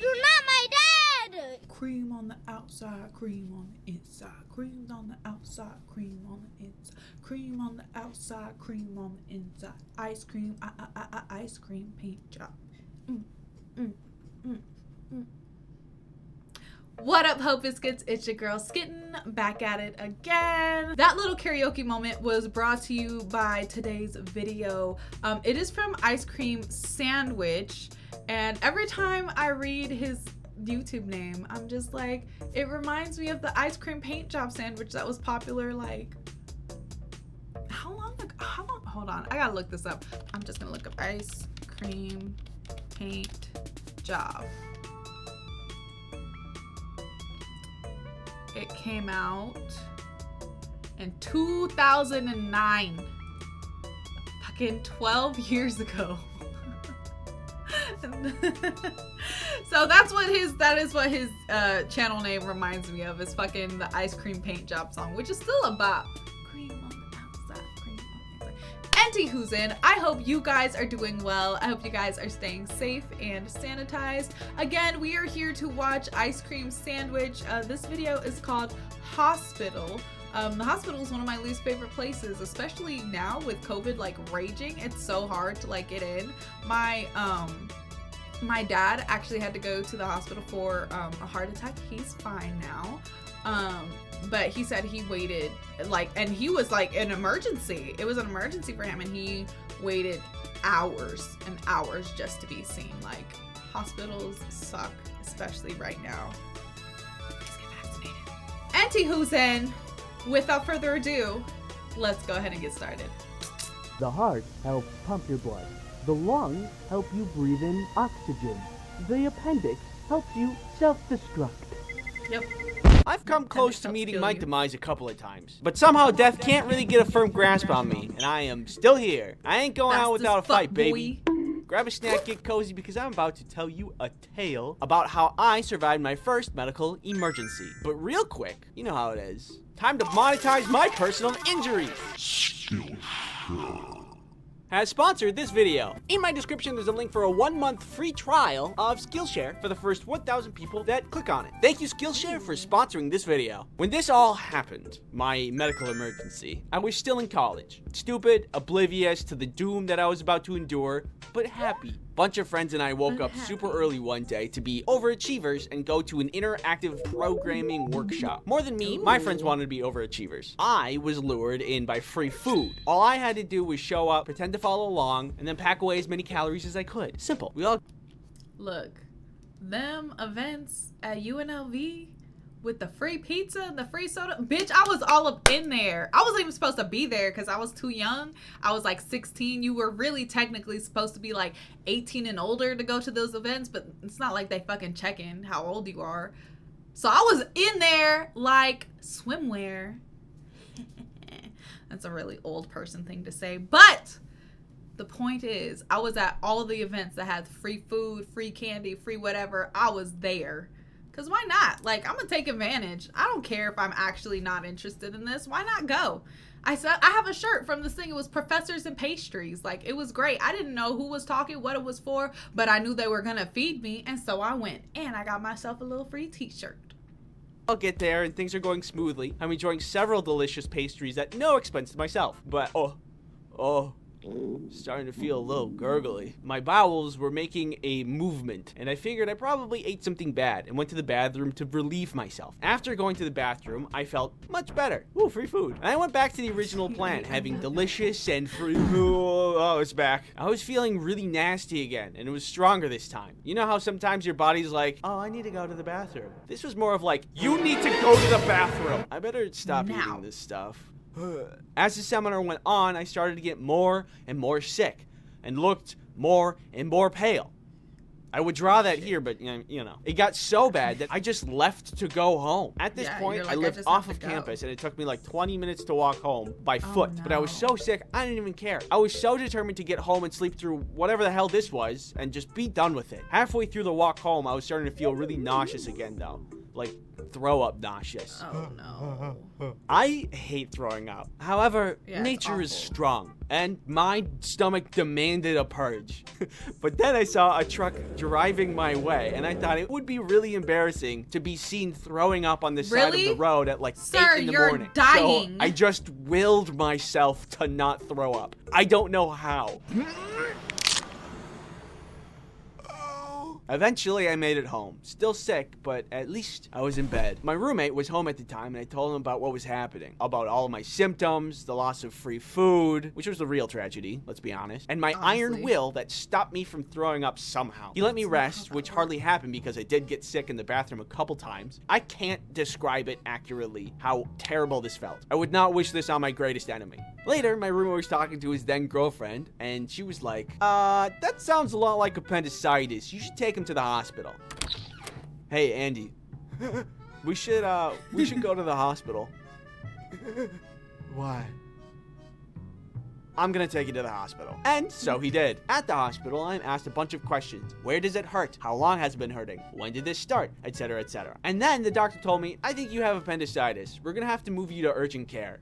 You're not my dad! Cream on the outside, cream on the inside. Cream on the outside, cream on the inside. Cream on the outside, cream on the inside. Ice cream, ice cream paint job. What up, Hope Biscuits? It's your girl Skitten, back at it again. That little karaoke moment was brought to you by today's video. It is from Ice Cream Sandwich, and every time I read his YouTube name, I'm just like, it reminds me of the ice cream paint job sandwich that was popular like, how long ago? Hold on, I gotta look this up. I'm just gonna look up ice cream paint job. It came out in 2009. Fucking 12 years ago. So that is what his channel name reminds me of, is fucking the ice cream paint job song, which is still a bop. Cream on the outside, cream on the inside. Anywho's in, I hope you guys are doing well. I hope you guys are staying safe and sanitized. Again, we are here to watch Ice Cream Sandwich. This video is called Hospital. The hospital is one of my least favorite places, especially now with COVID like raging. It's so hard to like get in. My dad actually had to go to the hospital for a heart attack. He's fine now. But he said he waited and he was like an emergency. It was an emergency for him, and he waited hours and hours just to be seen. Like, hospitals suck, especially right now. Please get vaccinated. Anywho's in, without further ado, let's go ahead and get started. The heart helps pump your blood. The lungs help you breathe in oxygen. The appendix helps you self-destruct. Yep. I've come close to meeting my demise a couple of times, but somehow death can't really get a firm grasp on me, and I am still here. I ain't going out without a fight, baby. Grab a snack, get cozy, because I'm about to tell you a tale about how I survived my first medical emergency. But real quick, you know how it is. Time to monetize my personal injuries. Has sponsored this video. In my description, there's a link for a 1-month free trial of Skillshare for the first 1,000 people that click on it. Thank you, Skillshare, for sponsoring this video. When this all happened, my medical emergency, I was still in college. Stupid, oblivious to the doom that I was about to endure, but happy. Bunch of friends and I woke up super early one day to be overachievers and go to an interactive programming workshop. More than me, my friends wanted to be overachievers. I was lured in by free food. All I had to do was show up, pretend to follow along, and then pack away as many calories as I could. Simple. We all Look, them events at UNLV with the free pizza and the free soda, bitch, I was all up in there. I wasn't even supposed to be there because I was too young. I was like 16. You were really technically supposed to be like 18 and older to go to those events, but it's not like they fucking check in how old you are. So I was in there like swimwear. That's a really old person thing to say, but the point is, I was at all of the events that had free food, free candy, free whatever. I was there. Because why not? Like, I'm going to take advantage. I don't care if I'm actually not interested in this. Why not go? I said, I have a shirt from this thing. It was Professors and Pastries. Like, it was great. I didn't know who was talking, what it was for, but I knew they were going to feed me. And so I went, and I got myself a little free t-shirt. I'll get there and things are going smoothly. I'm enjoying several delicious pastries at no expense to myself. But, starting to feel a little gurgly. My bowels were making a movement, and I figured I probably ate something bad and went to the bathroom to relieve myself. After going to the bathroom, I felt much better. Ooh, free food. And I went back to the original plan, having delicious and free. Oh, it's back. I was feeling really nasty again, and it was stronger this time. You know how sometimes your body's like, oh, I need to go to the bathroom. This was more of like, you need to go to the bathroom. I better stop eating this stuff. As the seminar went on, I started to get more and more sick and looked more and more pale. I would draw that here, but you know, it got so bad that I just left to go home. At this point, I lived off of campus, and it took me like 20 minutes to walk home by foot. But I was so sick, I didn't even care. I was so determined to get home and sleep through whatever the hell this was and just be done with it. Halfway through the walk home, I was starting to feel really nauseous again, though. like throw up nauseous. Oh no. I hate throwing up. However, Yeah, it's nature is awful. strong, and my stomach demanded a purge. But then I saw a truck driving my way, and I thought it would be really embarrassing to be seen throwing up on the side of Really? the road at like Sir, 8 in the you're morning. dying. So I just willed myself to not throw up. I don't know how. Eventually, I made it home. Still sick, but at least I was in bed. My roommate was home at the time, and I told him about what was happening. About all of my symptoms, the loss of free food, which was the real tragedy, let's be honest, and my iron Honestly. will that stopped me from throwing up somehow. He let me rest, which hardly happened because I did get sick in the bathroom a couple times. I can't describe it accurately how terrible this felt. I would not wish this on my greatest enemy. Later, my roommate was talking to his then girlfriend, and she was like, that sounds a lot like appendicitis. You should take him to the hospital. Hey, Andy. we should go to the hospital. Why? I'm gonna take you to the hospital. And so he did. At the hospital, I'm asked a bunch of questions. Where does it hurt? How long has it been hurting? When did this start? Etc., etc. And then the doctor told me, I think you have appendicitis. We're gonna have to move you to urgent care.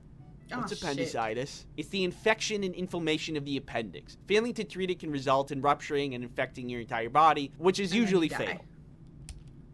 What's shit. appendicitis? It's the infection and inflammation of the appendix. Failing to treat it can result in rupturing and infecting your entire body, which is And then you usually die. fatal.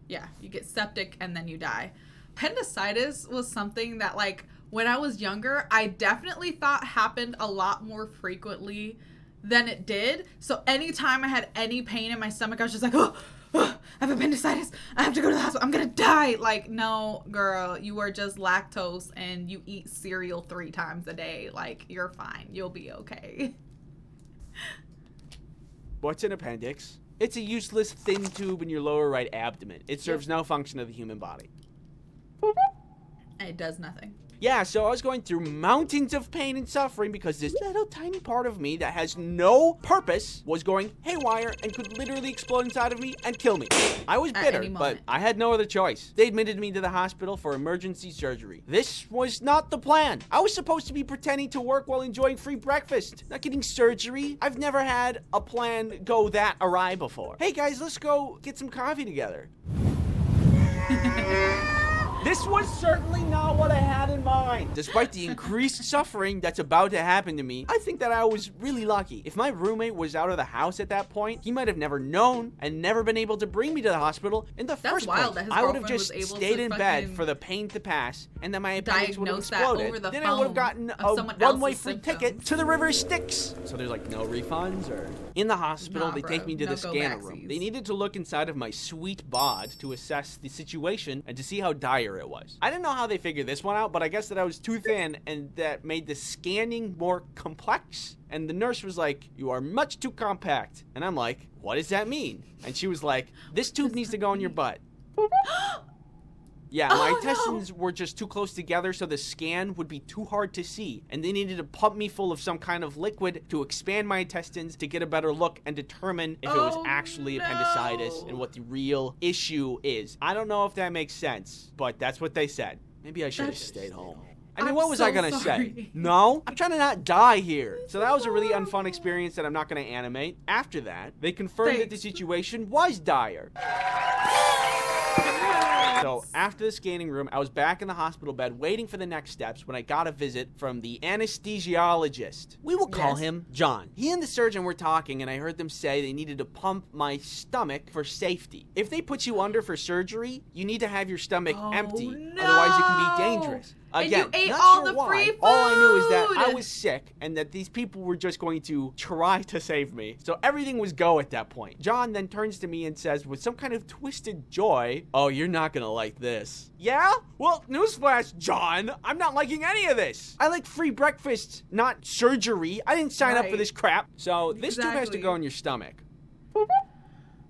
Yeah, you get septic and then you die. Appendicitis was something that, like, when I was younger, I definitely thought happened a lot more frequently than it did. So anytime I had any pain in my stomach, I was just like, oh, I have appendicitis. I have to go to the hospital. I'm gonna die. Like, no, girl, you are just lactose and you eat cereal 3 times a day. Like, you're fine. You'll be okay. What's an appendix? It's a useless thin tube in your lower right abdomen. It serves no function of the human body. And it does nothing. Yeah, so I was going through mountains of pain and suffering because this little tiny part of me that has no purpose was going haywire and could literally explode inside of me and kill me. I was At bitter, any but moment. I had no other choice. They admitted me to the hospital for emergency surgery. This was not the plan. I was supposed to be pretending to work while enjoying free breakfast, not getting surgery. I've never had a plan go that awry before. Hey guys, let's go get some coffee together. This was certainly not what I had in mind. Despite the increased suffering that's about to happen to me, I think that I was really lucky. If my roommate was out of the house at that point, he might have never known and never been able to bring me to the hospital in the first wild place. that his I would have girlfriend just was able stayed to in bed fucking for the pain to pass, and then my appendix would have diagnose that exploded. over the Then I would have phone gotten of a someone one-way else's free symptoms. ticket to the river Styx. So there's like no refunds or... In the hospital, Nah, they bro. take me to No the scanner go-backsies. room. They needed to look inside of my sweet bod to assess the situation and to see how dire it was. I didn't know how they figured this one out, but I guess that I was too thin and that made the scanning more complex. And the nurse was like, you are much too compact. And I'm like, what does that mean? And she was like, this tube needs to go in your butt. Yeah, my Oh, no. intestines were just too close together, so the scan would be too hard to see. And they needed to pump me full of some kind of liquid to expand my intestines to get a better look and determine if it was Oh, actually no. appendicitis and what the real issue is. I don't know if that makes sense, but that's what they said. Maybe I should have That's- stayed home. I mean, I'm what was I so gonna say? sorry. No? I'm trying to not die here. So that was a really unfun experience that I'm not gonna animate. After that, they confirmed that the Thanks. situation was dire. So after the scanning room, I was back in the hospital bed waiting for the next steps when I got a visit from the anesthesiologist. We will call Yes. him John. He and the surgeon were talking, and I heard them say they needed to pump my stomach for safety. If they put you under for surgery, you need to have your stomach Oh, empty. no. Otherwise, it can be dangerous. And you Again, ate not all sure the why. free All I knew is that I food. was sick and that these people were just going to try to save me. So everything was go at that point. John then turns to me and says with some kind of twisted joy, "Oh, you're not gonna like this." Yeah? Well, newsflash, John. I'm not liking any of this. I like free breakfast, not surgery. I didn't sign up for Right. this crap. So this tube has to Exactly. go in your stomach.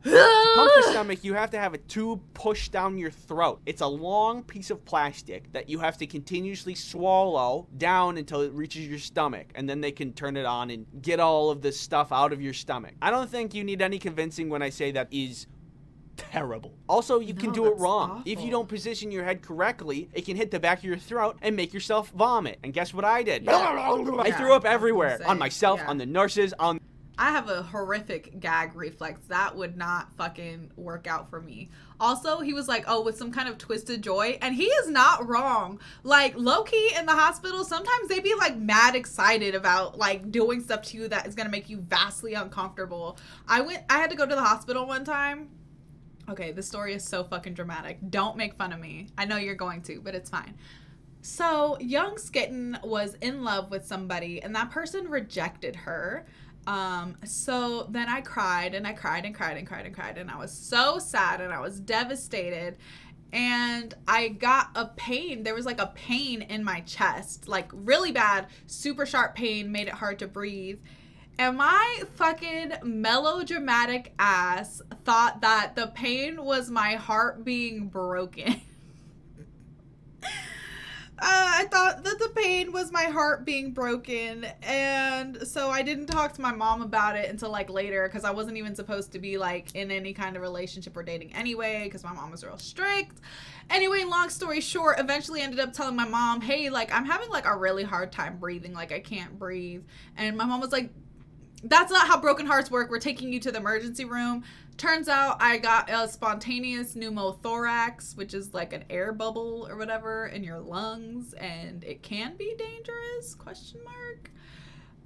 To pump the stomach, you have to have a tube pushed down your throat. It's a long piece of plastic that you have to continuously swallow down until it reaches your stomach, and then they can turn it on and get all of the stuff out of your stomach. I don't think you need any convincing when I say that is terrible. Also, you can No, do it that's wrong. If you awful. don't position your head correctly, it can hit the back of your throat and make yourself vomit. And guess what I did? Yeah. I Yeah, threw up I was everywhere. gonna On say, myself, yeah. on the nurses, on... I have a horrific gag reflex. That would not fucking work out for me. Also, he was like, oh, with some kind of twisted joy. And he is not wrong. Like, low-key in the hospital, sometimes they be like mad excited about like doing stuff to you that is going to make you vastly uncomfortable. I had to go to the hospital one time. Okay, this story is so fucking dramatic. Don't make fun of me. I know you're going to, but it's fine. So, young Skitten was in love with somebody, and that person rejected her. So then I cried, and I cried, and cried, and cried, and cried, and I was so sad, and I was devastated, and I got a pain. There was like a pain in my chest, like really bad, super sharp pain, made it hard to breathe. And my fucking melodramatic ass thought that the pain was my heart being broken. I thought that the pain was my heart being broken. And so I didn't talk to my mom about it until like later, because I wasn't even supposed to be like in any kind of relationship or dating anyway, because my mom was real strict. Anyway, long story short, eventually ended up telling my mom, hey, like I'm having like a really hard time breathing. Like I can't breathe. And my mom was like, that's not how broken hearts work. We're taking you to the emergency room. Turns out I got a spontaneous pneumothorax, which is like an air bubble or whatever in your lungs, and it can be dangerous, ?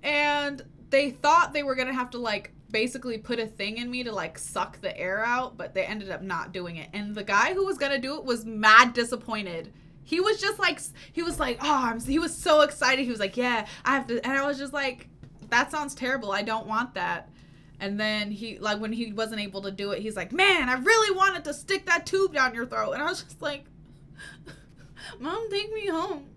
And they thought they were gonna have to like basically put a thing in me to like suck the air out, but they ended up not doing it. And the guy who was gonna do it was mad disappointed. He was just like, he was like, oh, he was so excited. He was like, yeah, I have to. And I was just like, that sounds terrible. I don't want that. And then he, like, when he wasn't able to do it, he's like, man, I really wanted to stick that tube down your throat. And I was just like, Mom, take me home.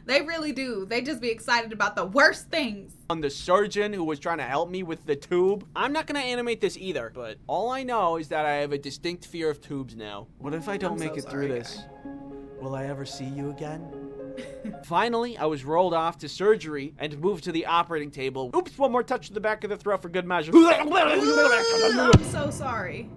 They really do. They just be excited about the worst things. On the surgeon who was trying to help me with the tube. I'm not going to animate this either, but all I know is that I have a distinct fear of tubes now. What if I don't make it through this? Will I ever see you again? Finally, I was rolled off to surgery and moved to the operating table. Oops, one more touch to the back of the throat for good measure. I'm so sorry.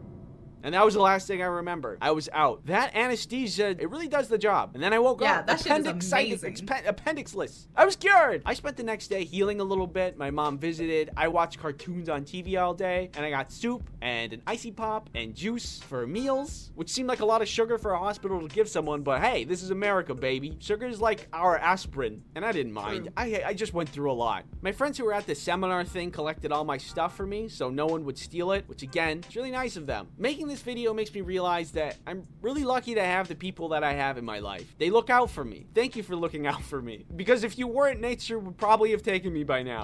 And that was the last thing I remember. I was out. That anesthesia, it really does the job. And then I woke up. That shit is amazing. Appendixless. I was cured. I spent the next day healing a little bit. My mom visited. I watched cartoons on TV all day. And I got soup and an icy pop and juice for meals, which seemed like a lot of sugar for a hospital to give someone. But hey, this is America, baby. Sugar is like our aspirin. And I didn't mind. I just went through a lot. My friends who were at the seminar thing collected all my stuff for me so no one would steal it, which again, it's really nice of them. Making this video makes me realize that I'm really lucky to have the people that I have in my life. They look out for me. Thank you for looking out for me. Because if you weren't, nature would probably have taken me by now.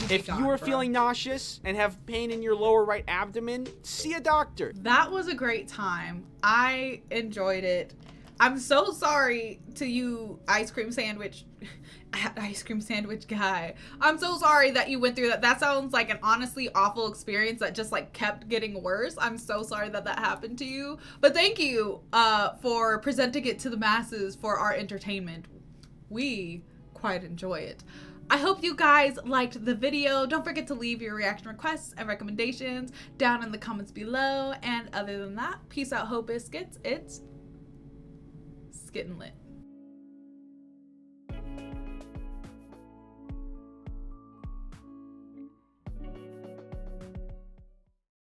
If you are feeling nauseous and have pain in your lower right abdomen, see a doctor. That was a great time. I enjoyed it. I'm so sorry to you, ice cream sandwich guy. I'm so sorry that you went through that. That sounds like an honestly awful experience that just like kept getting worse. I'm so sorry that that happened to you. But thank you for presenting it to the masses for our entertainment. We quite enjoy it. I hope you guys liked the video. Don't forget to leave your reaction requests and recommendations down in the comments below. And other than that, peace out, Ho Biscuits. It's Skittin' Lit.